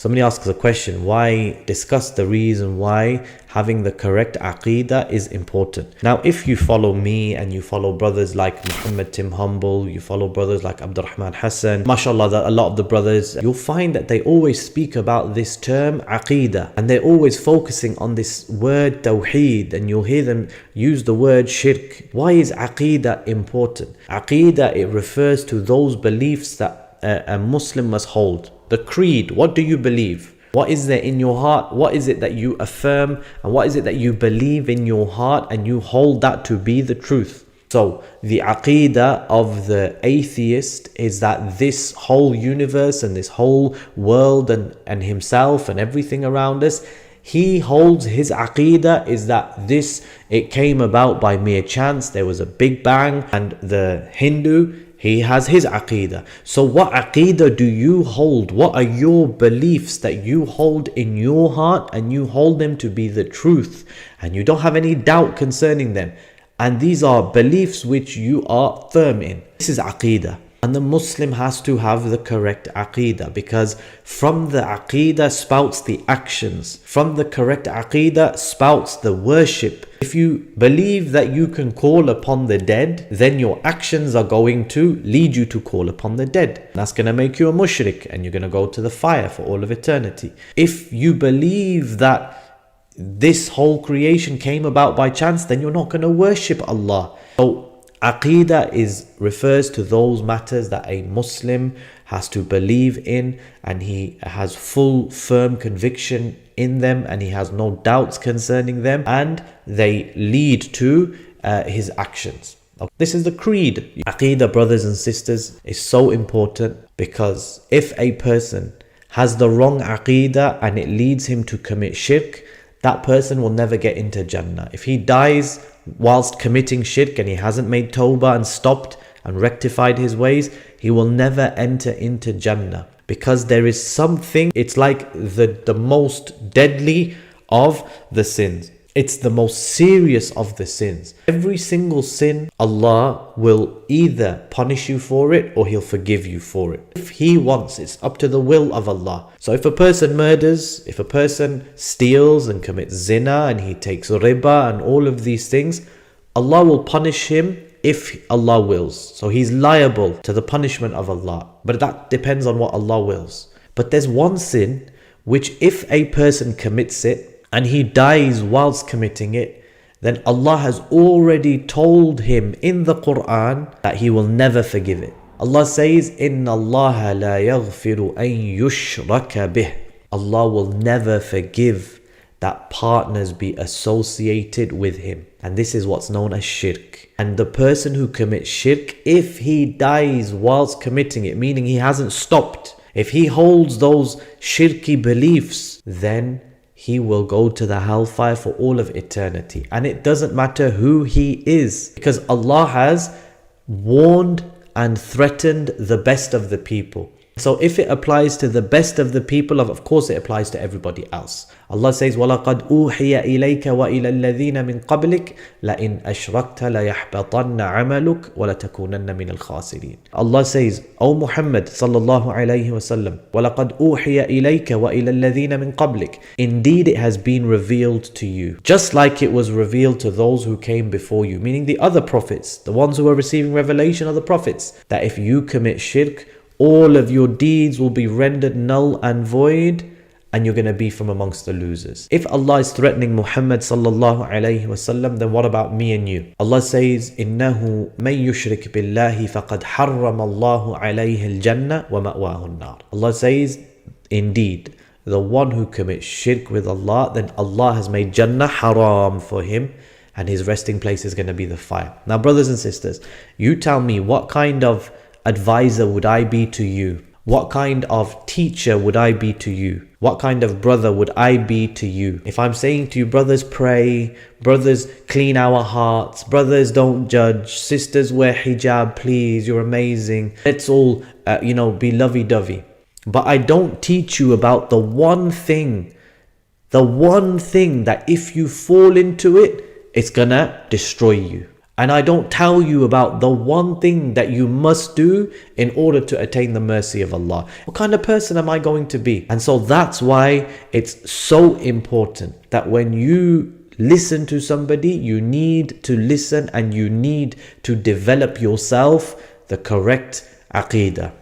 Somebody asks a question, why discuss the reason why having the correct Aqeedah is important. Now, if you follow me and you follow brothers like Muhammad Tim Humble, you follow brothers like Ibraheem Hussnayn, mashallah, a lot of the brothers, you'll find that they always speak about this term Aqeedah, and they're always focusing on this word Tawheed, and you'll hear them use the word Shirk. Why is Aqeedah important? Aqeedah, it refers to those beliefs that a Muslim must hold. The creed, what do you believe? What is there in your heart? What is it that you affirm? And what is it that you believe in your heart and you hold that to be the truth? So the Aqeedah of the atheist is that this whole universe and this whole world and himself and everything around us, he holds his Aqeedah is that it came about by mere chance. There was a big bang. And the Hindu, he has his Aqeedah. So what Aqeedah do you hold? What are your beliefs that you hold in your heart and you hold them to be the truth and you don't have any doubt concerning them? And these are beliefs which you are firm in. This is Aqeedah. And the Muslim has to have the correct Aqeedah, because from the Aqeedah spouts the actions. From the correct Aqeedah spouts the worship. If you believe that you can call upon the dead, then your actions are going to lead you to call upon the dead. That's going to make you a mushrik and you're going to go to the fire for all of eternity. If you believe that this whole creation came about by chance, then you're not going to worship Allah. So Aqeedah refers to those matters that a Muslim has to believe in, and he has full firm conviction in them, and he has no doubts concerning them, and they lead to his actions. This is the creed. Aqeedah, brothers and sisters, is so important, because if a person has the wrong Aqeedah and it leads him to commit shirk, that person will never get into Jannah. If he dies whilst committing shirk and he hasn't made tawbah and stopped and rectified his ways, he will never enter into Jannah, because there is something, it's like the most deadly of the sins. It's the most serious of the sins. Every single sin, Allah will either punish you for it or He'll forgive you for it. If He wants, it's up to the will of Allah. So if a person murders, if a person steals and commits zina and he takes riba and all of these things, Allah will punish him if Allah wills. So he's liable to the punishment of Allah. But that depends on what Allah wills. But there's one sin which, if a person commits it and he dies whilst committing it, then Allah has already told him in the Quran that He will never forgive it. Allah says, إِنَّ اللَّهَ لَا يَغْفِرُ أَن يُشْرَكَ بِهِ. Allah will never forgive that partners be associated with Him. And this is what's known as shirk. And the person who commits shirk, if he dies whilst committing it, meaning he hasn't stopped, if he holds those shirky beliefs, then he will go to the hellfire for all of eternity. And it doesn't matter who he is, because Allah has warned and threatened the best of the people. So if it applies to the best of the people, of course it applies to everybody else. Allah says, وَلَقَدْ أُوحِيَ إِلَيْكَ وَإِلَى الَّذِينَ مِنْ قَبْلِكَ لَإِنْ أَشْرَكْتَ لَيَحْبَطَنَّ عَمَلُكَ وَلَتَكُونَنَّ مِنَ الْخَاسِرِينَ. Allah says, O Muhammad sallallahu alayhi wasallam, وَلَقَدْ أُوحِيَ إِلَيْكَ وَإِلَى الَّذِينَ مِنْ قَبْلِكَ. Indeed, it has been revealed to you, just like it was revealed to those who came before you, meaning the other prophets, the ones who were receiving revelation of the prophets, that if you commit shirk, all of your deeds will be rendered null and void, and you're going to be from amongst the losers. If Allah is threatening Muhammad sallallahu alayhi wasallam, then what about me and you? Allah says, إِنَّهُ مَن يُشْرِكْ بِاللَّهِ فَقَدْ حَرَّمَ اللَّهُ عَلَيْهِ الْجَنَّةِ وَمَأْوَاهُ النَّارِ. Allah says, indeed, the one who commits shirk with Allah, then Allah has made Jannah haram for him, and his resting place is going to be the fire. Now, brothers and sisters, you tell me, what kind of advisor would I be to you? What kind of teacher would I be to you? What kind of brother would I be to you? If I'm saying to you, brothers pray, brothers clean our hearts, brothers don't judge, sisters wear hijab, please, you're amazing, let's all be lovey-dovey. But I don't teach you about the one thing that if you fall into it, it's gonna destroy you. And I don't tell you about the one thing that you must do in order to attain the mercy of Allah. What kind of person am I going to be? And so that's why it's so important that when you listen to somebody, you need to listen and you need to develop yourself the correct Aqeedah.